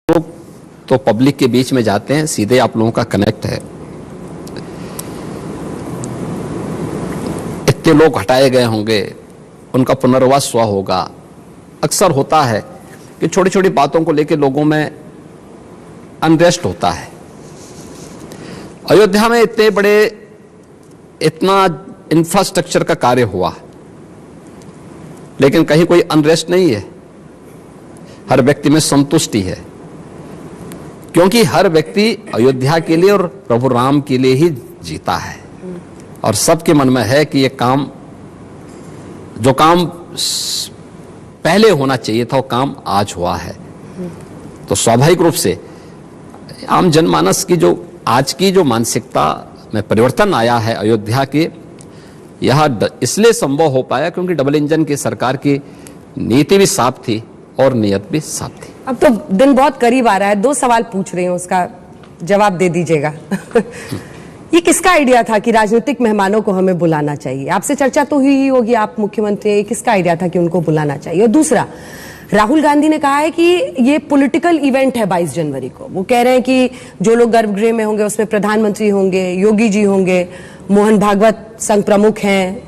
लोग तो पब्लिक के बीच में जाते हैं, सीधे आप लोगों का कनेक्ट है। इतने लोग हटाए गए होंगे, उनका पुनर्वास हुआ होगा। अक्सर होता है कि छोटी छोटी बातों को लेकर लोगों में अनरेस्ट होता है। अयोध्या में इतने बड़े इतना इंफ्रास्ट्रक्चर का कार्य हुआ, लेकिन कहीं कोई अनरेस्ट नहीं है। हर व्यक्ति में संतुष्टि है, क्योंकि हर व्यक्ति अयोध्या के लिए और प्रभु राम के लिए ही जीता है। और सबके मन में है कि ये काम, जो काम पहले होना चाहिए था, वो काम आज हुआ है। तो स्वाभाविक रूप से आम जनमानस की जो आज की जो मानसिकता में परिवर्तन आया है अयोध्या के, यह इसलिए संभव हो पाया क्योंकि डबल इंजन की सरकार की नीति भी साफ थी और नियत भी साफ थी। अब तो दिन बहुत करीब आ रहा है, 2 सवाल पूछ रही हूं, उसका जवाब दे दीजिएगा। ये किसका आइडिया था कि राजनीतिक मेहमानों को हमें बुलाना चाहिए? आपसे चर्चा तो हुई ही होगी, आप मुख्यमंत्री, किसका आइडिया था कि उनको बुलाना चाहिए? और दूसरा, राहुल गांधी ने कहा है कि ये पॉलिटिकल इवेंट है 22 जनवरी को। वो कह रहे हैं कि जो लोग गर्भगृह में होंगे उसमें प्रधानमंत्री होंगे, योगी जी होंगे, मोहन भागवत संघ प्रमुख हैं,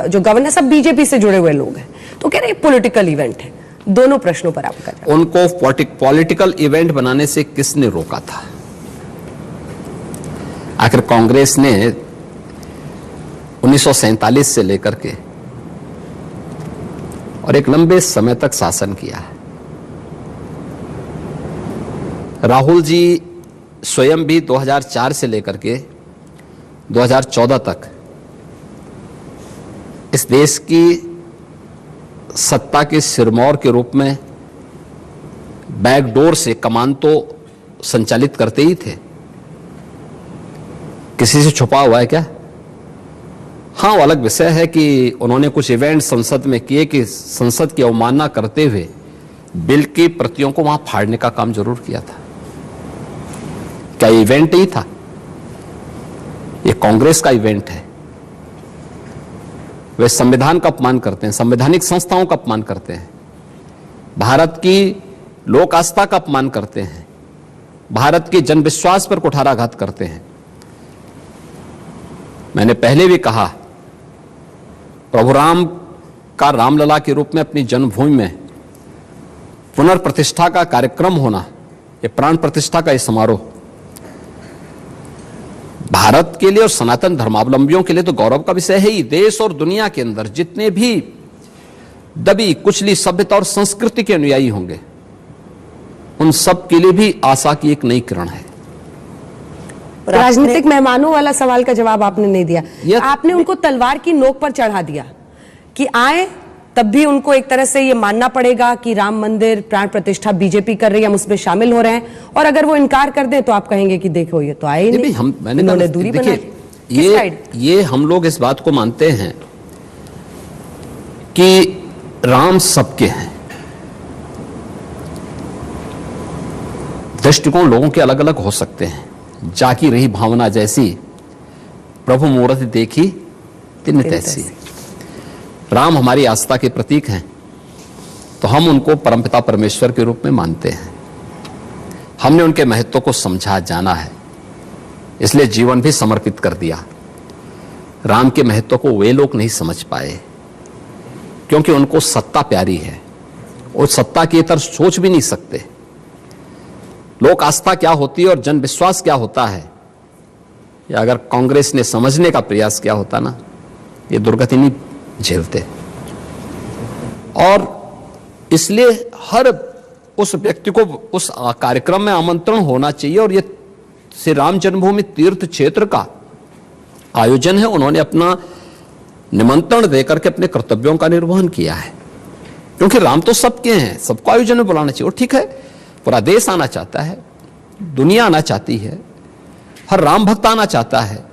जो गवर्नर, सब बीजेपी से जुड़े हुए लोग हैं। तो कह रहे हैं पॉलिटिकल इवेंट है। दोनों प्रश्नों पर आपका। उनको पॉलिटिकल इवेंट बनाने से किसने रोका था? आखिर कांग्रेस ने 1947 से लेकर के और एक लंबे समय तक शासन किया है। राहुल जी स्वयं भी 2004 से लेकर के 2014 तक इस देश की सत्ता के सिरमौर के रूप में बैकडोर से कमान तो संचालित करते ही थे। किसी से छुपा हुआ है क्या? हाँ, वो अलग विषय है कि उन्होंने कुछ इवेंट संसद में किए कि संसद की अवमानना करते हुए बिल की प्रतियों को वहां फाड़ने का काम जरूर किया था। क्या इवेंट ही था? ये कांग्रेस का इवेंट है। वे संविधान का अपमान करते हैं, संवैधानिक संस्थाओं का अपमान करते हैं, भारत की लोक आस्था का अपमान करते हैं, भारत के जनविश्वास पर कुठाराघात करते हैं। मैंने पहले भी कहा, प्रभु राम का रामलला के रूप में अपनी जन्मभूमि में पुनर्प्रतिष्ठा का कार्यक्रम होना, ये प्राण प्रतिष्ठा का ये समारोह भारत के लिए और सनातन धर्मावलंबियों के लिए तो गौरव का विषय है ही। देश और दुनिया के अंदर जितने भी दबी कुचली सभ्यता और संस्कृति के अनुयायी होंगे, उन सब के लिए भी आशा की एक नई किरण है। राजनीतिक मेहमानों वाला सवाल का जवाब आपने नहीं दिया। आपने उनको तलवार की नोक पर चढ़ा दिया कि आए, तब भी उनको एक तरह से ये मानना पड़ेगा कि राम मंदिर प्राण प्रतिष्ठा बीजेपी कर रही है, हम उसमें शामिल हो रहे हैं, और अगर वो इनकार कर दें तो आप कहेंगे कि देखो ये तो आए ही नहीं, इन्होंने दूरी बनाई। ये हम लोग इस बात को मानते हैं कि राम सबके हैं। दृष्टिकोण लोगों के अलग अलग हो सकते हैं। जाकी रही भावना जैसी, प्रभु मूरत देखी तिन तैसी। राम हमारी आस्था के प्रतीक हैं, तो हम उनको परमपिता परमेश्वर के रूप में मानते हैं। हमने उनके महत्व को समझा, जाना है, इसलिए जीवन भी समर्पित कर दिया। राम के महत्व को वे लोग नहीं समझ पाए क्योंकि उनको सत्ता प्यारी है, और सत्ता की तरफ सोच भी नहीं सकते। लोक आस्था क्या होती है और जन विश्वास क्या होता है, या अगर कांग्रेस ने समझने का प्रयास किया होता ना, ये दुर्गति नहीं झेलते। और इसलिए हर उस व्यक्ति को उस कार्यक्रम में आमंत्रण होना चाहिए। और ये श्री राम जन्मभूमि तीर्थ क्षेत्र का आयोजन है, उन्होंने अपना निमंत्रण देकर के अपने कर्तव्यों का निर्वहन किया है। क्योंकि राम तो सबके हैं, सबको आयोजन में बुलाना चाहिए। और ठीक है, पूरा देश आना चाहता है, दुनिया आना चाहती है, हर राम भक्त आना चाहता है।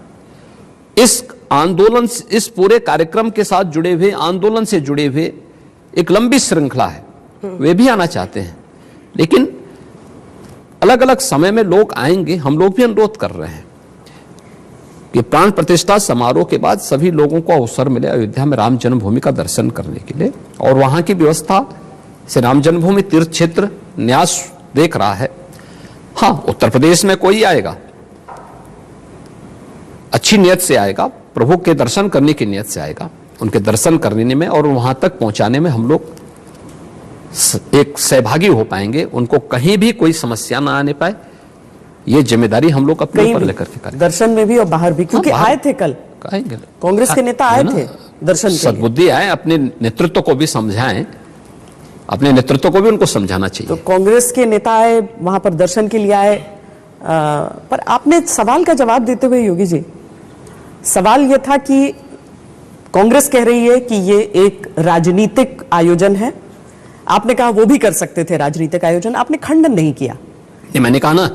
इस आंदोलन, इस पूरे कार्यक्रम के साथ जुड़े हुए, आंदोलन से जुड़े हुए एक लंबी श्रृंखला है, वे भी आना चाहते हैं। लेकिन अलग अलग समय में लोग आएंगे। हम लोग भी अनुरोध कर रहे हैं कि प्राण प्रतिष्ठा समारोह के बाद सभी लोगों को अवसर मिले अयोध्या में राम जन्मभूमि का दर्शन करने के लिए। और वहां की व्यवस्था से राम जन्मभूमि तीर्थ क्षेत्र न्यास देख रहा है। हाँ, उत्तर प्रदेश में कोई आएगा अच्छी नियत से आएगा, प्रभु के दर्शन करने की नियत से आएगा, उनके दर्शन करने में और वहां तक पहुंचाने में हम लोग एक सहभागी हो पाएंगे, उनको कहीं भी कोई समस्या ना आने पाए, ये जिम्मेदारी हम लोग अपने ऊपर लेकर के करें। दर्शन में भी और बाहर भी, क्योंकि आए थे कल कांग्रेस के नेता आए थे दर्शन के लिए। सद्बुद्धि आए, अपने नेतृत्व को भी समझाएं, अपने नेतृत्व को भी उनको समझाना चाहिए। तो कांग्रेस के नेता आए वहां पर दर्शन के लिए आए, पर आपने सवाल का जवाब देते हुए योगी जी, सवाल यह था कि कांग्रेस कह रही है कि ये एक राजनीतिक आयोजन है, आपने कहा वो भी कर सकते थे राजनीतिक आयोजन, आपने खंडन नहीं किया। मैंने कहा ना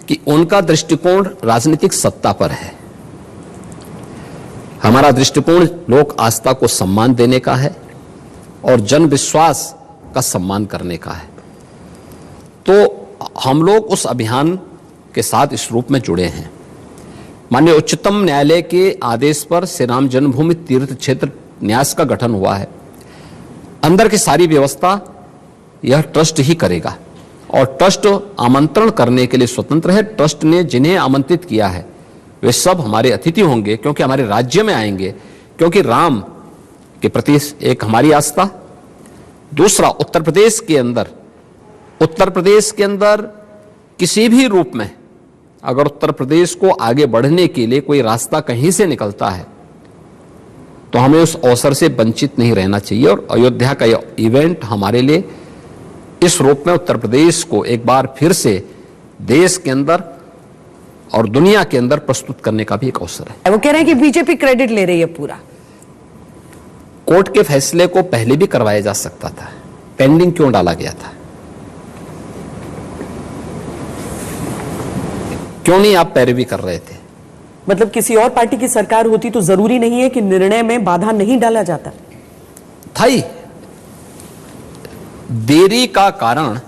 कि उनका दृष्टिकोण राजनीतिक सत्ता पर है, हमारा दृष्टिकोण लोक आस्था को सम्मान देने का है और जन विश्वास का सम्मान करने का है। तो हम लोग उस अभियान के साथ इस रूप में जुड़े हैं। माननीय उच्चतम न्यायालय के आदेश पर श्री राम जन्मभूमि तीर्थ क्षेत्र न्यास का गठन हुआ है। अंदर की सारी व्यवस्था यह ट्रस्ट ही करेगा और ट्रस्ट आमंत्रण करने के लिए स्वतंत्र है। ट्रस्ट ने जिन्हें आमंत्रित किया है वे सब हमारे अतिथि होंगे, क्योंकि हमारे राज्य में आएंगे, क्योंकि राम के प्रति एक हमारी आस्था। दूसरा, उत्तर प्रदेश के अंदर किसी भी रूप में अगर उत्तर प्रदेश को आगे बढ़ने के लिए कोई रास्ता कहीं से निकलता है तो हमें उस अवसर से वंचित नहीं रहना चाहिए। और अयोध्या का यह इवेंट हमारे लिए इस रूप में उत्तर प्रदेश को एक बार फिर से देश के अंदर और दुनिया के अंदर प्रस्तुत करने का भी एक अवसर है। वो कह रहे हैं कि बीजेपी क्रेडिट ले रही है पूरा। कोर्ट के फैसले को पहले भी करवाया जा सकता था, पेंडिंग क्यों डाला गया था? क्यों नहीं आप पैरवी कर रहे थे? मतलब किसी और पार्टी की सरकार होती तो जरूरी नहीं है कि निर्णय में बाधा नहीं डाला जाता था ही। देरी का कारण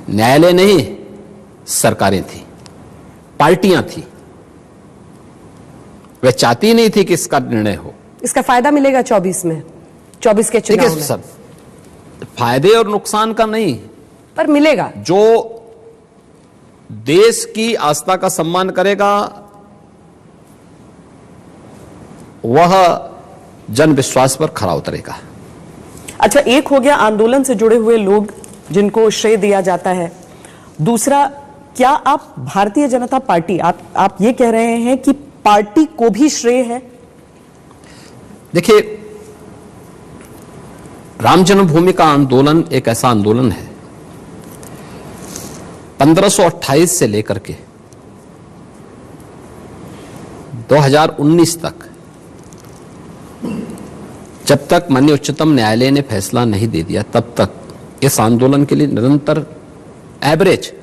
न्यायालय नहीं, सरकारें थी, पार्टियां थी। वे चाहती नहीं थी कि इसका निर्णय हो। इसका फायदा मिलेगा 24 में, 24 के चुनाव में। सब फायदे और नुकसान का नहीं, पर मिलेगा। जो देश की आस्था का सम्मान करेगा वह जन विश्वास पर खरा उतरेगा। अच्छा, एक हो गया आंदोलन से जुड़े हुए लोग जिनको श्रेय दिया जाता है। दूसरा, क्या आप भारतीय जनता पार्टी, आप ये कह रहे हैं कि पार्टी को भी श्रेय है? देखिए, राम जन्मभूमि का आंदोलन एक ऐसा आंदोलन है 1528 से लेकर के 2019 तक, जब तक माननीय उच्चतम न्यायालय ने फैसला नहीं दे दिया तब तक इस आंदोलन के लिए निरंतर एवरेज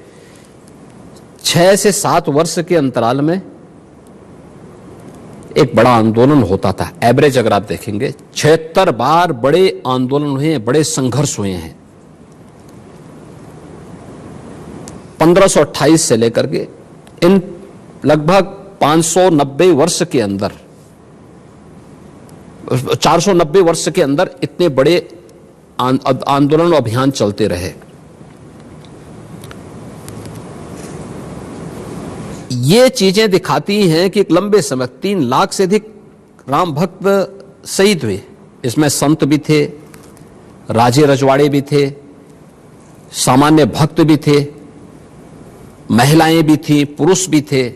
6 से 7 वर्ष के अंतराल में एक बड़ा आंदोलन होता था। एवरेज अगर आप देखेंगे 76 बार बड़े आंदोलन हुए हैं, बड़े संघर्ष हुए हैं 1528 से लेकर के इन लगभग 590 वर्ष के अंदर, 490 वर्ष के अंदर इतने बड़े आंदोलन और अभियान चलते रहे। ये चीजें दिखाती हैं कि एक लंबे समय 3 लाख से अधिक राम भक्त शहीद हुए। इसमें संत भी थे, राजे रजवाड़े भी थे, सामान्य भक्त भी थे, महिलाएं भी थी, पुरुष भी थे,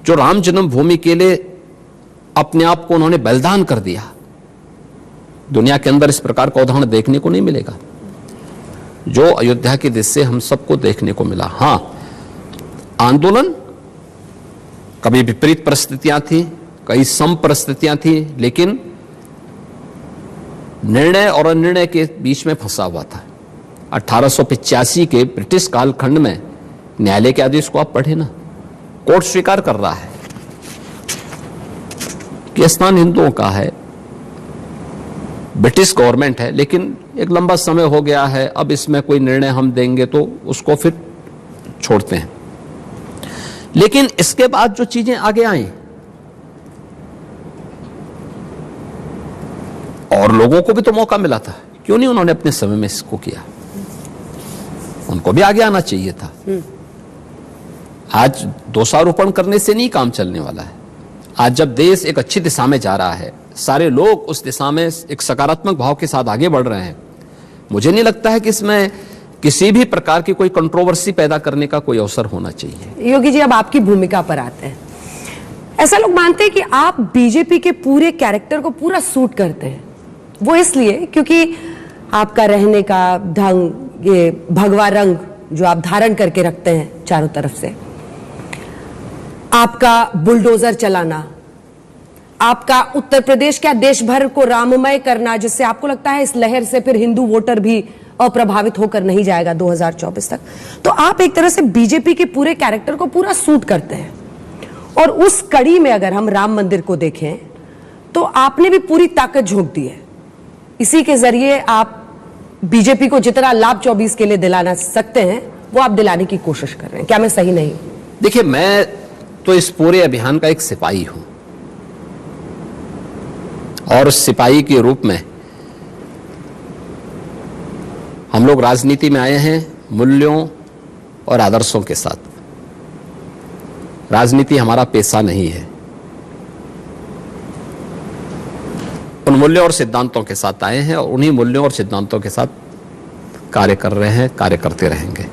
जो राम जन्मभूमि के लिए अपने आप को उन्होंने बलिदान कर दिया। दुनिया के अंदर इस प्रकार का उदाहरण देखने को नहीं मिलेगा जो अयोध्या के दृश्य हम सबको देखने को मिला। हां, आंदोलन कभी विपरीत परिस्थितियां थी, कई सम परिस्थितियां थी, लेकिन निर्णय और अनिर्णय के बीच में फंसा हुआ था। 1885 के ब्रिटिश कालखंड में न्यायालय के आदेश को आप पढ़े ना, कोर्ट स्वीकार कर रहा है कि स्थान हिंदुओं का है, ब्रिटिश गवर्नमेंट है, लेकिन एक लंबा समय हो गया है, अब इसमें कोई निर्णय हम देंगे तो उसको फिर छोड़ते हैं। लेकिन इसके बाद जो चीजें आगे आई और लोगों को भी तो मौका मिला था, क्यों नहीं उन्होंने अपने समय में इसको किया? उनको भी आगे आना चाहिए था। आज दोषारोपण करने से नहीं काम चलने वाला है। आज जब देश एक अच्छी दिशा में जा रहा है, सारे लोग उस दिशा में एक सकारात्मक भाव के साथ आगे बढ़ रहे हैं, मुझे नहीं लगता है कि इसमें किसी भी प्रकार की कोई कंट्रोवर्सी पैदा करने का कोई अवसर होना चाहिए। योगी जी, अब आपकी भूमिका पर आते हैं। ऐसा लोग मानते हैं कि आप बीजेपी के पूरे कैरेक्टर को पूरा सूट करते हैं। वो इसलिए क्योंकि आपका रहने का ढंग, ये भगवा रंग जो आप धारण करके रखते हैं चारों तरफ से, आपका बुलडोजर चलाना, आपका उत्तर प्रदेश क्या देश भर को राममय करना, जिससे आपको लगता है इस लहर से फिर हिंदू वोटर भी अप्रभावित होकर नहीं जाएगा 2024 तक। तो आप एक तरह से बीजेपी के पूरे कैरेक्टर को पूरा सूट करते हैं। और उस कड़ी में अगर हम राम मंदिर को देखें तो आपने भी पूरी ताकत झोंक दी है। इसी के जरिए आप बीजेपी को जितना लाभ 24 के लिए दिलाना सकते हैं वो आप दिलाने की कोशिश कर रहे हैं। क्या मैं सही नहीं? देखिए, मैं तो इस पूरे अभियान का एक सिपाही हूं और सिपाही के रूप में हम लोग राजनीति में आए हैं मूल्यों और आदर्शों के साथ। राजनीति हमारा पेशा नहीं है। उन मूल्यों और सिद्धांतों के साथ आए हैं और उन्हीं मूल्यों और सिद्धांतों के साथ कार्य कर रहे हैं, कार्य करते रहेंगे।